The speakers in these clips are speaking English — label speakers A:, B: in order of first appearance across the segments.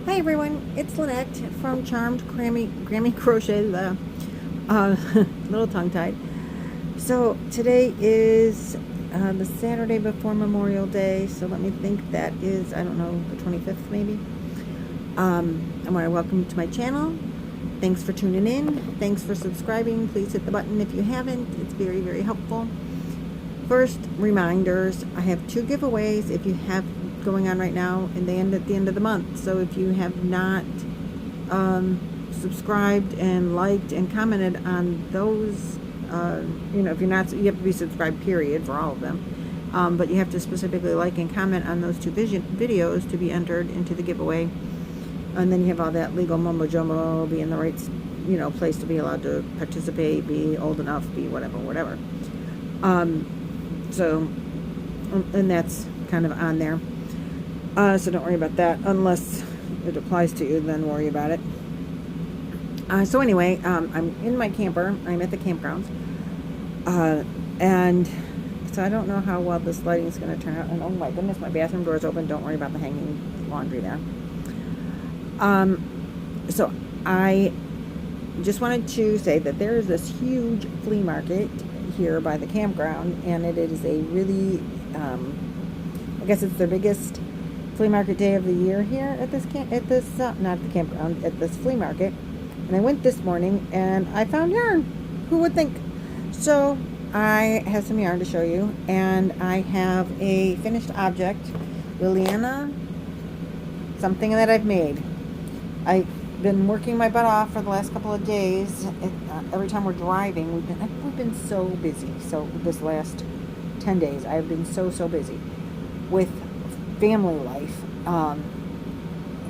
A: Hi everyone, it's Lynette from Charmed Grammy Crochet, the little tongue-tied. So today is the Saturday before Memorial Day, so let me think, that is, I don't know, the 25th maybe. I want to welcome you to my channel. Thanks for tuning in. Thanks for subscribing. Please hit the button if you haven't. It's very, very helpful. First, reminders. I have 2 giveaways if you have going on right now, and they end at the end of the month. So if you have not subscribed and liked and commented on those, if you're not, you have to be subscribed period for all of them, but you have to specifically like and comment on those 2 videos to be entered into the giveaway. And then you have all that legal mumbo jumbo, be in the right place to be allowed to participate, be old enough, be whatever. So, and that's kind of on there. So don't worry about that unless it applies to you, then worry about it. So anyway, I'm in my camper. I'm at the campgrounds. And so I don't know how well this lighting is going to turn out. And oh my goodness, my bathroom door is open. Don't worry about the hanging laundry there. So I just wanted to say that there is this huge flea market here by the campground, and it is a really, I guess it's their biggest flea market day of the year here at this not the campground, at this flea market. And I went this morning and I found yarn. Who would think? So I have some yarn to show you, and I have a finished object, Liliana, something that I've made. I've been working my butt off for the last couple of days. Every time we're driving, we've been so busy. So this last 10 days, I've been so busy with family life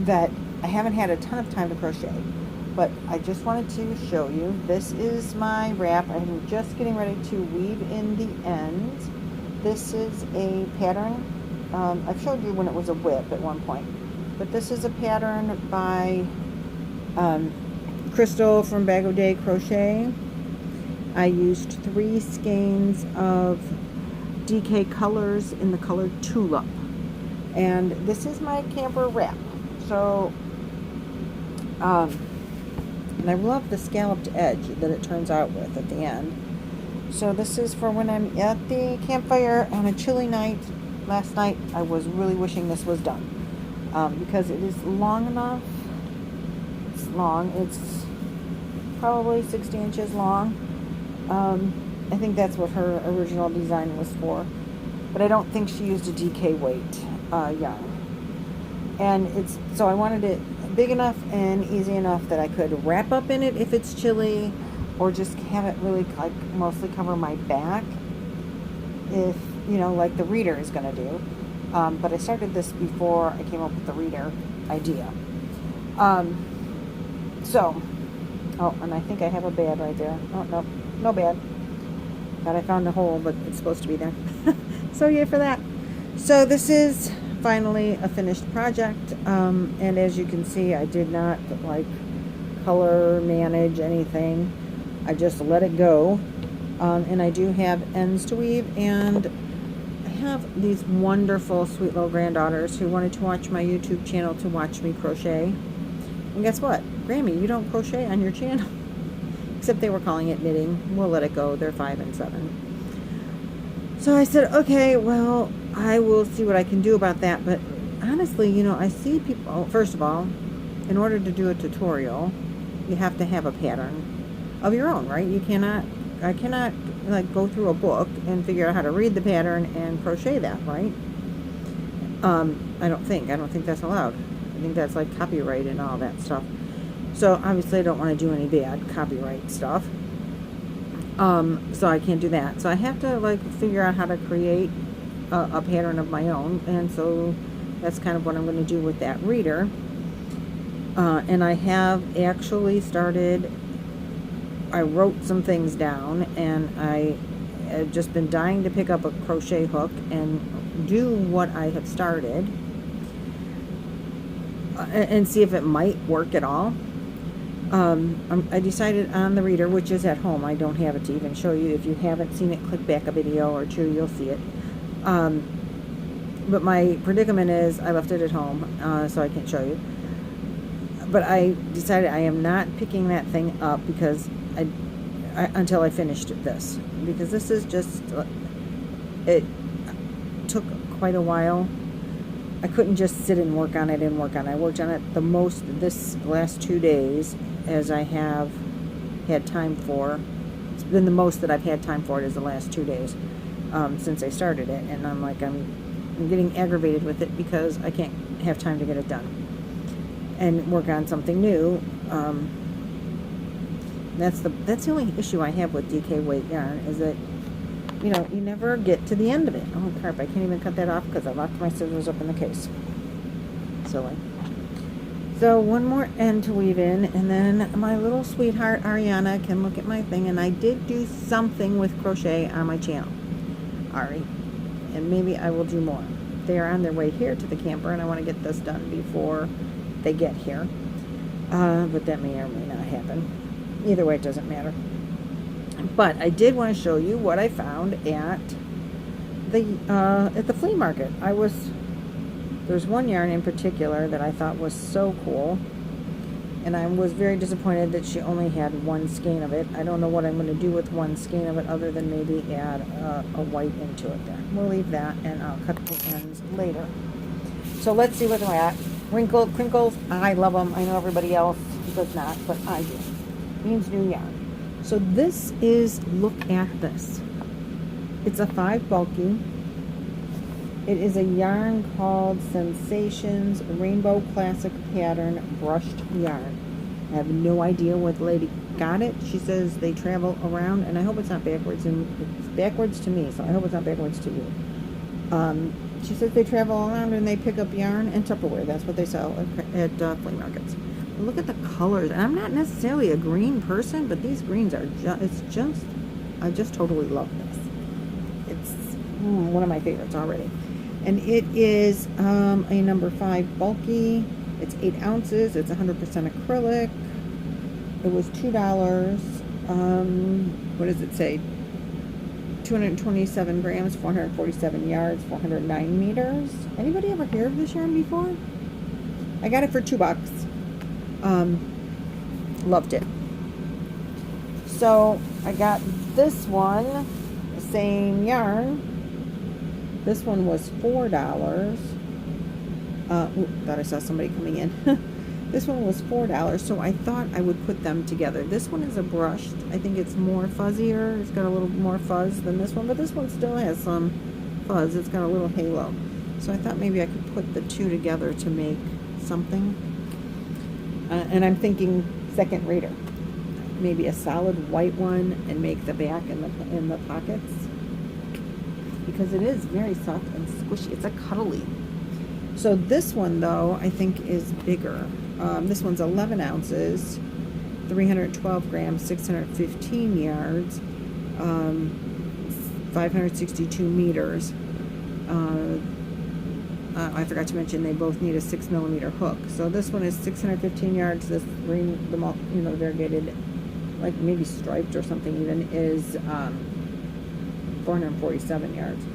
A: that I haven't had a ton of time to crochet. But I just wanted to show you, this is my wrap. I'm just getting ready to weave in the ends. This is a pattern. I've showed you when it was a whip at one point, but this is a pattern by Crystal from Bag O' Day Crochet. I used 3 skeins of DK colors in the color Tulip. And this is my camper wrap. So, and I love the scalloped edge that it turns out with at the end. So this is for when I'm at the campfire on a chilly night. Last night I was really wishing this was done, because it is long enough. It's long. It's probably 60 inches long. I think that's what her original design was for, but I don't think she used a DK weight yarn. And so I wanted it big enough and easy enough that I could wrap up in it if it's chilly, or just have it really like mostly cover my back if, like the reader is going to do. But I started this before I came up with the reader idea. Oh, and I think I have a bad right there. Oh, no, no bad. Thought I found a hole, but it's supposed to be there. So yay for that. So this is finally a finished project, and as you can see, I did not color manage anything. I just let it go, and I do have ends to weave, and I have these wonderful sweet little granddaughters who wanted to watch my YouTube channel to watch me crochet. And guess what? Grammy, you don't crochet on your channel. Except they were calling it knitting. We'll let it go. They're 5 and 7. So I said, okay, well, I will see what I can do about that. But honestly, I see people, first of all, in order to do a tutorial, you have to have a pattern of your own, right? I cannot go through a book and figure out how to read the pattern and crochet that, right? I don't think that's allowed. I think that's like copyright and all that stuff. So obviously I don't want to do any bad copyright stuff. So I can't do that. So I have to figure out how to create a pattern of my own, and so that's kind of what I'm going to do with that reader. And I have actually started, I wrote some things down, and I have just been dying to pick up a crochet hook and do what I have started, and see if it might work at all. I decided on the reader, which is at home. I don't have it to even show you. If you haven't seen it, click back a video or 2, you'll see it. But my predicament is I left it at home, so I can't show you. but I decided I am not picking that thing up because until I finished this, because this is just, it took quite a while. I couldn't just sit and work on it and work on it. I worked on it the most this last 2 days as I have had time for. It's been the most that I've had time for it is the last 2 days since I started it, and I'm like, I'm getting aggravated with it because I can't have time to get it done and work on something new. That's the only issue I have with DK weight yarn, is that, you know, you never get to the end of it. Oh crap, I can't even cut that off because I locked my scissors up in the case. Silly. So one more end to weave in, and then my little sweetheart Ariana can look at my thing. And I did do something with crochet on my channel, Ari, and maybe I will do more. They are on their way here to the camper, and I want to get this done before they get here. But that may or may not happen. Either way, it doesn't matter. But I did want to show you what I found at the flea market. There's one yarn in particular that I thought was so cool, and I was very disappointed that she only had one skein of it. I don't know what I'm going to do with one skein of it other than maybe add a white into it there. We'll leave that, and I'll cut the ends later. So let's see what they're at. Wrinkled crinkles, I love them. I know everybody else does not, but I do. Means new yarn. So this is, look at this. It's a 5 bulky. It is a yarn called Sensations Rainbow Classic Pattern Brushed Yarn. I have no idea what the lady got it. She says they travel around, and I hope it's not backwards, and it's backwards to me, so I hope it's not backwards to you. She says they travel around and they pick up yarn and Tupperware. That's what they sell at flea markets. Look at the colors, and I'm not necessarily a green person, but these greens are I just totally love this. It's one of my favorites already. And it is a number 5 bulky. It's 8 ounces. It's 100% acrylic. It was $2. What does it say? 227 grams, 447 yards, 409 meters. Anybody ever hear of this yarn before? I got it for $2. Loved it. So I got this one, the same yarn. This one was $4. Thought I saw somebody coming in. This one was $4, so I thought I would put them together. This one is a brushed. I think it's more fuzzier. It's got a little more fuzz than this one, but this one still has some fuzz. It's got a little halo. So I thought maybe I could put the two together to make something. And I'm thinking second rater. Maybe a solid white one and make the back and the pockets. Because it is very soft and squishy. It's a cuddly. So this one, though, I think is bigger. This one's 11 ounces, 312 grams, 615 yards, 562 meters. I forgot to mention they both need a 6mm hook. So this one is 615 yards. This green, the variegated, like maybe striped or something even, is 447 yards.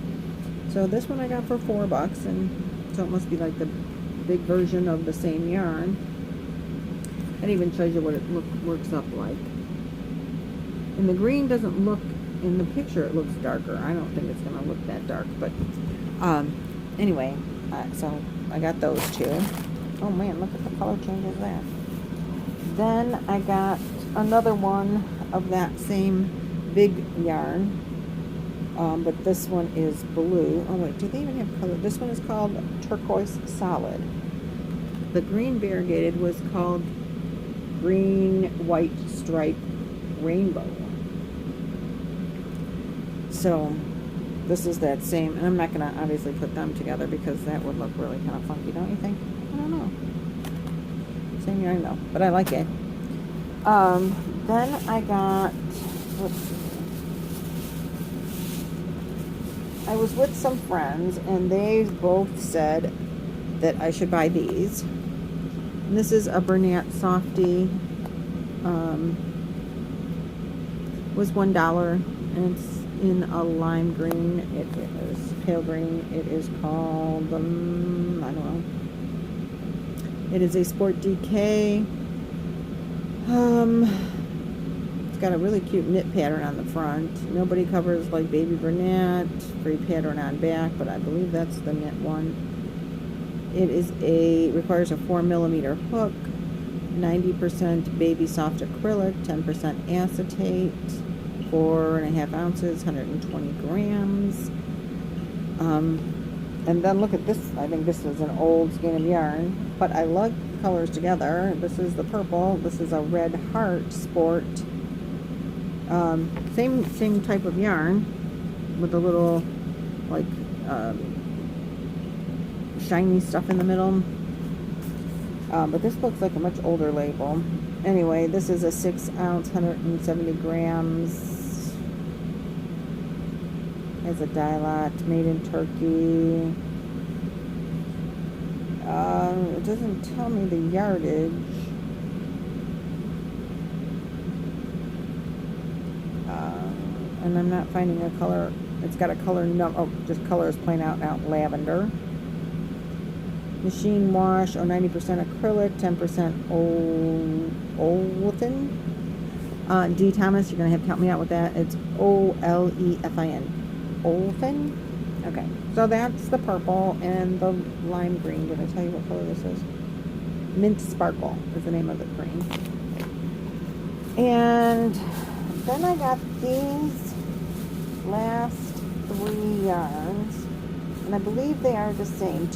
A: So this one I got for $4, and so it must be like the big version of the same yarn. It even shows you what it works up like. And the green doesn't look, in the picture it looks darker. I don't think it's going to look that dark, but anyway, so I got those two. Oh man, look at the color changes there. Then I got another one of that same big yarn. But this one is blue. Oh wait, do they even have color? This one is called Turquoise Solid. The green variegated was called Green White Stripe Rainbow. So this is that same, and I'm not going to obviously put them together because that would look really kind of funky, don't you think? I don't know. Same yarn though, but I like it. Then I got, let's see. I was with some friends, and they both said that I should buy these. And this is a Bernat Softie. Was $1, and it's in a lime green. It is pale green. It is called, I don't know. It is a Sport DK. It's got a really cute knit pattern on the front. Nobody covers like Baby Bernat. Free pattern on back, but I believe that's the knit one. It requires a 4mm hook, 90% baby soft acrylic, 10% acetate, 4.5 ounces, 120 grams. And then look at this. I think this is an old skein of yarn, but I love colors together. This is the purple. This is a Red Heart Sport. Same type of yarn with a little like shiny stuff in the middle. But this looks like a much older label. Anyway, this is a 6 ounce, 170 grams. Has a dye lot, made in Turkey. It doesn't tell me the yardage. And I'm not finding a color. It's got a color just colors plain out lavender. Machine wash, 90% acrylic, 10% olefin. D. Thomas, you're going to have to help me out with that. It's OLEFIN. Olefin? Okay, so that's the purple and the lime green. Did I tell you what color this is? Mint Sparkle is the name of the green. And then I got these last 3 yarns. And I believe they are the same.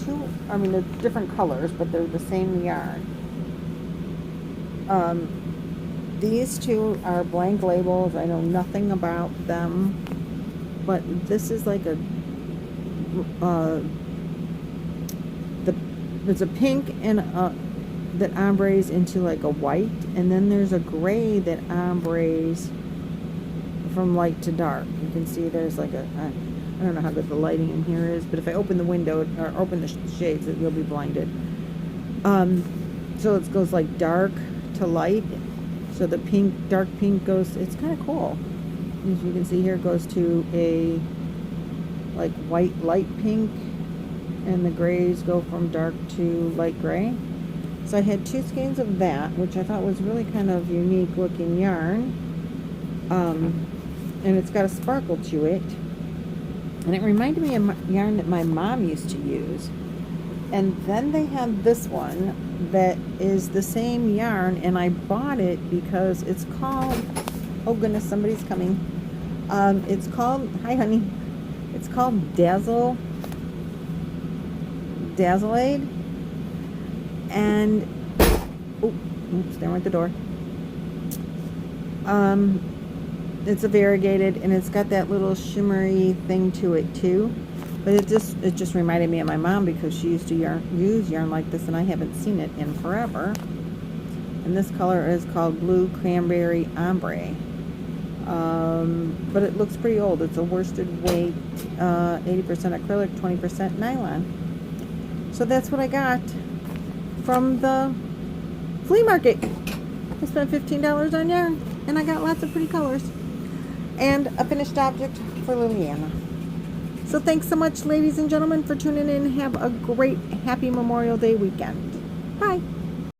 A: They're different colors, but they're the same yarn. These 2 are blank labels. I know nothing about them. But this is like there's a pink and that ombres into like a white, and then there's a gray that ombres from light to dark. You can see there's like I don't know how good the lighting in here is, but if I open the window or open the shades, you'll be blinded. So it goes like dark to light. So the pink, dark pink goes, it's kind of cool. As you can see here, it goes to a like white light pink, and the grays go from dark to light gray. So I had 2 skeins of that, which I thought was really kind of unique looking yarn. And it's got a sparkle to it. And it reminded me of yarn that my mom used to use. And then they have this one that is the same yarn, and I bought it because it's called, oh goodness, somebody's coming. It's called, hi honey, it's called Dazzleade. And, oops, there went the door. It's a variegated, and it's got that little shimmery thing to it too. But it just reminded me of my mom, because she used to use yarn like this, and I haven't seen it in forever. And this color is called Blue Cranberry Ombre. But it looks pretty old. It's a worsted weight, 80% acrylic, 20% nylon. So that's what I got from the flea market. I spent $15 on yarn, and I got lots of pretty colors. And a finished object for Liliana. So thanks so much, ladies and gentlemen, for tuning in. Have a great, happy Memorial Day weekend. Bye.